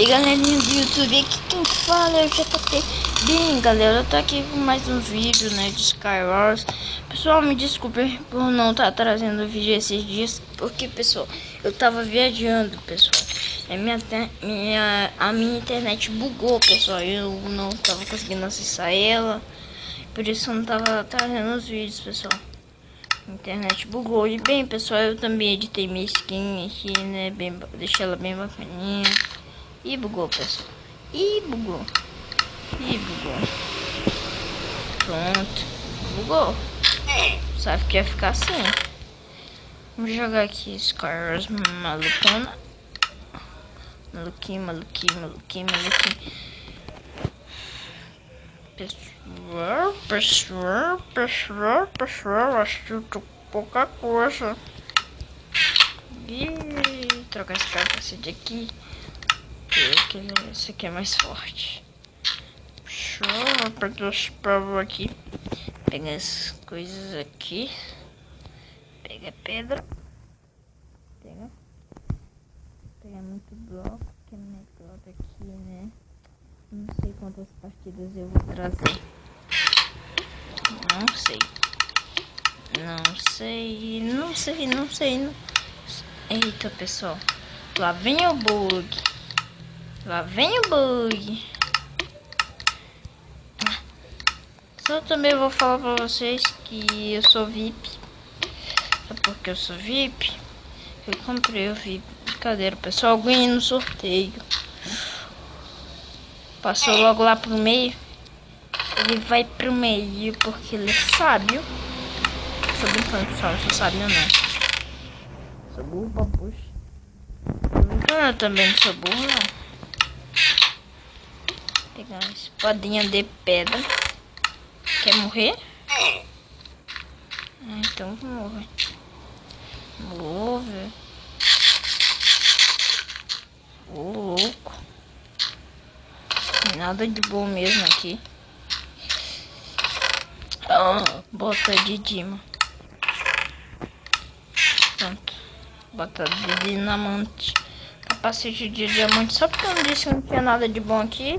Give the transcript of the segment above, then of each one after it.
galerinha do YouTube, aqui quem fala é o JP. Bem, galera, eu tô aqui com mais um vídeo, né, de Skywars. Pessoal, me desculpe por não estar trazendo vídeo esses dias, porque, pessoal, eu tava viajando, pessoal. A minha internet bugou, pessoal, eu não tava conseguindo acessar ela, por isso eu não tava trazendo os vídeos, pessoal. A internet bugou. E bem, pessoal, eu também editei minha skin aqui, né, deixei ela bem bacaninha. E bugou, pessoal. E bugou. Pronto. Bugou. Sabe que ia ficar assim. Vamos jogar aqui Skywars malucona. Maluquinho. Pessoal, acho que eu tô com pouca coisa. E trocar esse capacete aqui. Esse aqui é mais forte. Show, vou pegar os pavos aqui. Pegar as coisas aqui. Pega pedra. Pega muito bloco, que é melhor aqui, né? Não sei quantas partidas eu vou trazer. Não sei. Eita, pessoal. Lá vem o bug. Só também vou falar pra vocês que eu sou VIP. É porque eu sou VIP. Eu comprei o VIP. Brincadeira, pessoal. Ganhei no sorteio. Passou logo lá pro meio. Ele vai pro meio porque ele é sábio. Tô brincando, pessoal. Não sou sábio, não. Sou burro, papuxa. Eu também não sou burro, não. Pegar uma espadinha de pedra. Quer morrer? Então morre. Morre. Ô, louco. Nada de bom mesmo aqui. Bota de Dima. Pronto. Bota de dinamante. Capacete de diamante. Só porque eu não disse que não tinha nada de bom aqui.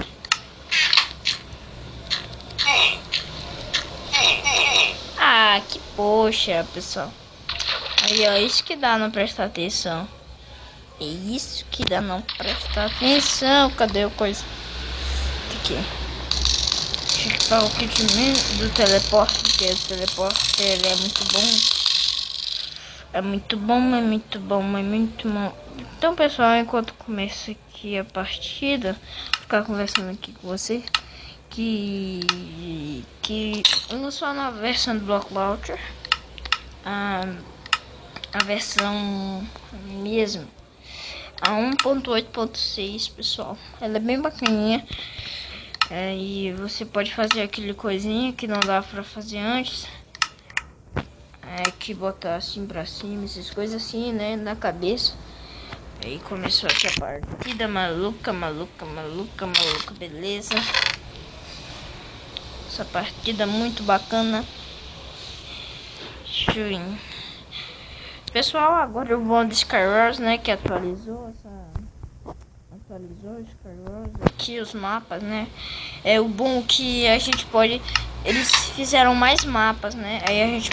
Ah, que poxa, pessoal. Aí, ó, isso que dá não prestar atenção. É isso que dá não prestar atenção. Cadê o coisa? Aqui. Deixa eu equipar o kit do teleporte, porque o teleporte ele é muito bom. Então, pessoal, enquanto começa aqui a partida, vou ficar conversando aqui com você. Que lançou a nova versão do Block Launcher, a versão mesmo, a 1.8.6, pessoal. Ela é bem bacaninha, e você pode fazer aquele coisinha que não dá pra fazer antes, que botar assim pra cima, essas coisas assim, né, na cabeça. Aí começou aqui a partida maluca, beleza. Essa partida muito bacana. Pessoal, agora eu vou de Skywars, né, que atualizou o Skywars aqui, os mapas, né. É o bom que a gente pode, eles fizeram mais mapas, né. Aí a gente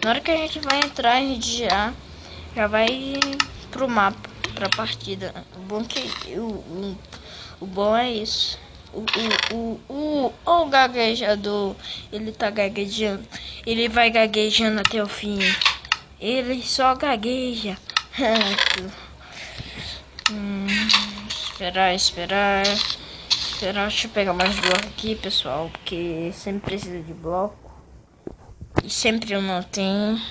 na hora que a gente vai entrar, a gente já vai pro mapa, pra partida. O bom que o bom é isso. O gaguejador, ele tá gaguejando. Ele vai gaguejando até o fim. Ele só gagueja. Esperar. Deixa eu pegar mais bloco aqui, pessoal, porque sempre precisa de bloco. E sempre eu não tenho.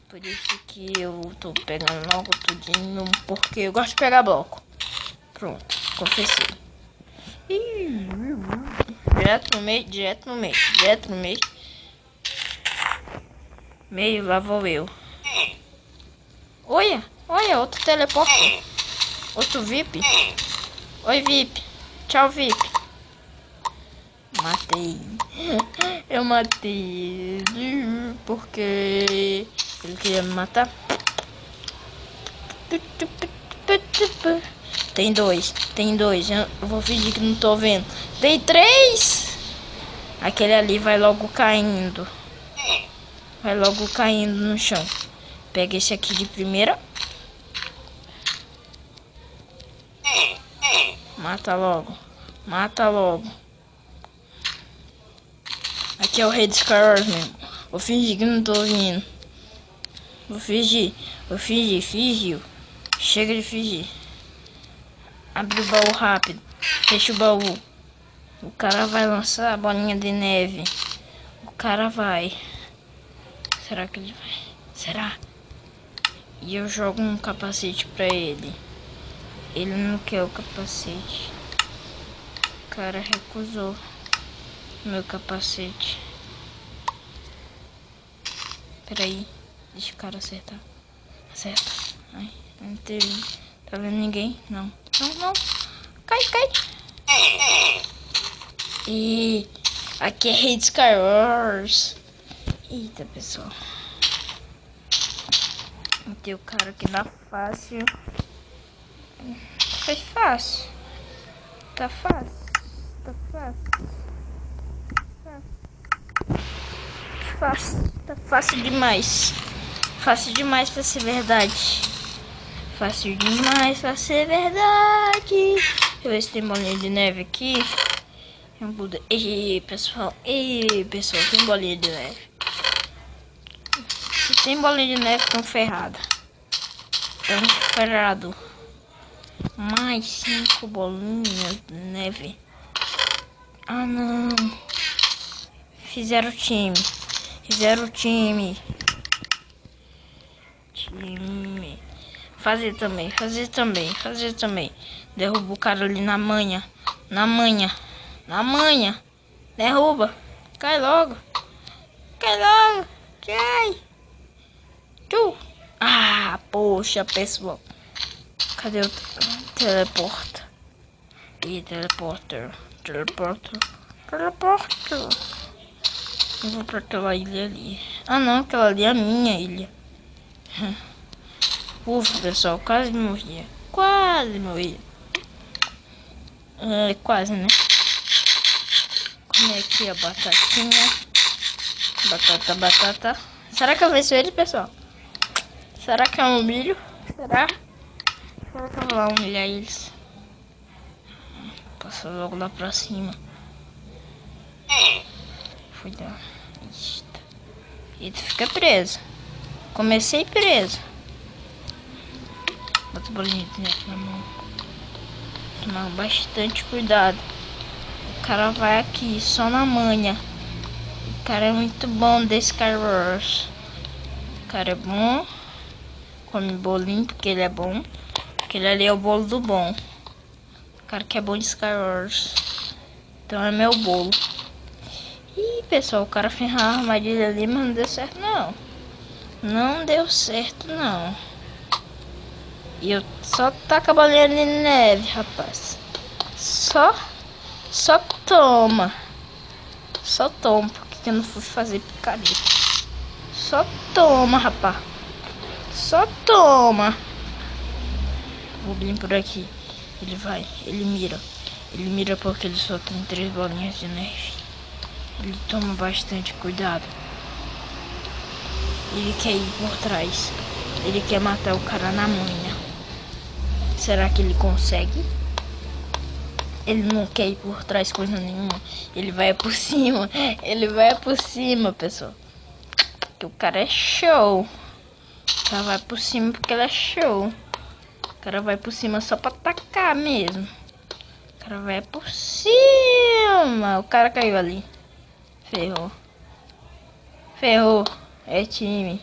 Por isso que eu tô pegando logo tudinho, porque eu gosto de pegar bloco. Pronto, confessei. Direto no meio. Meio, lá vou eu. Olha, outro teleporte. Outro VIP. Oi, VIP. Tchau, VIP. Matei. Eu matei ele porque ele queria me matar. Tem dois. Eu vou fingir que não tô vendo. Tem 3. Aquele ali vai logo caindo. Vai logo caindo no chão. Pega esse aqui de primeira. Mata logo. Aqui é o rei dos Skywars mesmo. Vou fingir que não tô ouvindo. Fingiu. Chega de fingir. Abre o baú rápido. Fecha o baú. O cara vai lançar a bolinha de neve. O cara vai. Será que ele vai? Será? E eu jogo um capacete pra ele. Ele não quer o capacete. O cara recusou meu capacete. Peraí. Deixa o cara acertar. Acerta. Ai, não teve. Tá vendo ninguém? Não. Cai. E aqui é Rei dos Skywars. Eita, pessoal. Tem o cara aqui na fácil. Foi fácil. Tá fácil. Tá fácil demais. Fácil demais pra ser verdade. Fácil demais pra ser verdade. Deixa eu ver se tem bolinha de neve aqui. Ei, pessoal, tem bolinha de neve. Se tem bolinha de neve, tão ferrado. Mais 5 bolinhas de neve. Ah, não. Fizeram o time. Fazer também. Derruba o cara ali na manha. Derruba. Cai logo. Cai. Tu. Ah, poxa, pessoal. Cadê o teleporta? Ih, teleporter. Eu vou pra aquela ilha ali. Ah, não, aquela ali é a minha ilha. Ufa, pessoal, quase morri. Quase, né? Comer aqui a batatinha. Batata. Será que eu venço ele, pessoal? Será que é um milho? Será que eu vou lá humilhar eles? Passa logo lá pra cima. Fui dar. E tu fica preso. Comecei preso. Bota o bolinho de neve na mão. Tomar bastante cuidado. O cara vai aqui só na manha. O cara é muito bom desse Skywars. O cara é bom. Come bolinho porque ele é bom. Aquele ali é o bolo do bom. O cara que é bom de Skywars. Então é meu bolo. Ih, pessoal, o cara fez uma armadilha ali, mas não deu certo não. Não deu certo não. E eu só taco a bolinha de neve, rapaz. Só toma. Porque eu não fui fazer picareta. Só toma, rapaz. Só toma. Vou vir por aqui. Ele mira porque ele só tem 3 bolinhas de neve. Ele toma bastante cuidado. Ele quer ir por trás. Ele quer matar o cara na manha. Será que ele consegue? Ele não quer ir por trás coisa nenhuma. Ele vai por cima. Pessoal. Porque o cara é show. O cara vai por cima porque ele é show. O cara vai por cima só pra atacar mesmo. O cara vai por cima. O cara caiu ali. Ferrou. É time.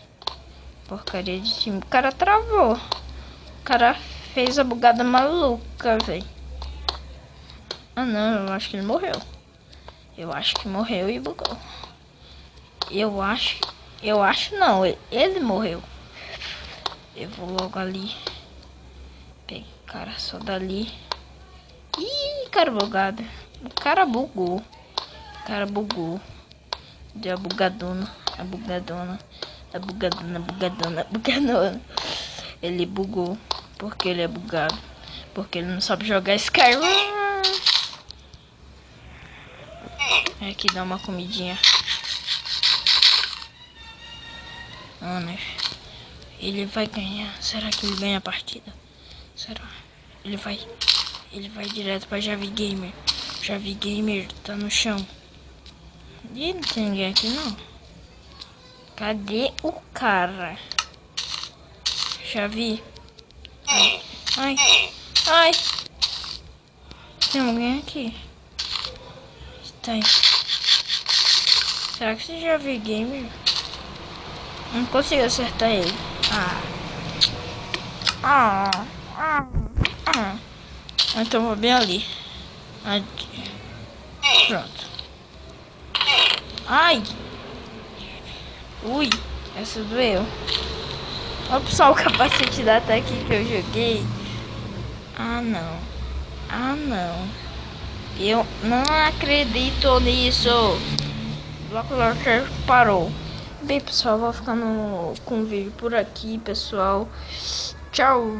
Porcaria de time. O cara travou. O cara fez a bugada maluca, velho. Ah, não. Eu acho que ele morreu. Eu acho que morreu e bugou. Eu acho não. Ele morreu. Eu vou logo ali. Peguei o cara só dali. Ih, cara bugado. O cara bugou. Deu a bugadona. Ele bugou porque ele é bugado. Porque ele não sabe jogar Skyrim. É aqui dá uma comidinha. Mano, ele vai ganhar. Será que ele ganha a partida? Será? Ele vai direto pra Javi Gamer. Javi Gamer tá no chão. E não tem ninguém aqui não. Cadê o cara? Javi. Ai. Ai. Tem alguém aqui? Tem. Será que você já viu gamer? Não consigo acertar ele. Então vou bem ali. Aqui. Pronto. Ai. Ui. Essa doeu. Olha pessoal, o capacete da ataque que eu joguei. Não. Eu não acredito nisso. O Bloco Launcher parou. Bem, pessoal, vou ficando com o vídeo por aqui, pessoal. Tchau.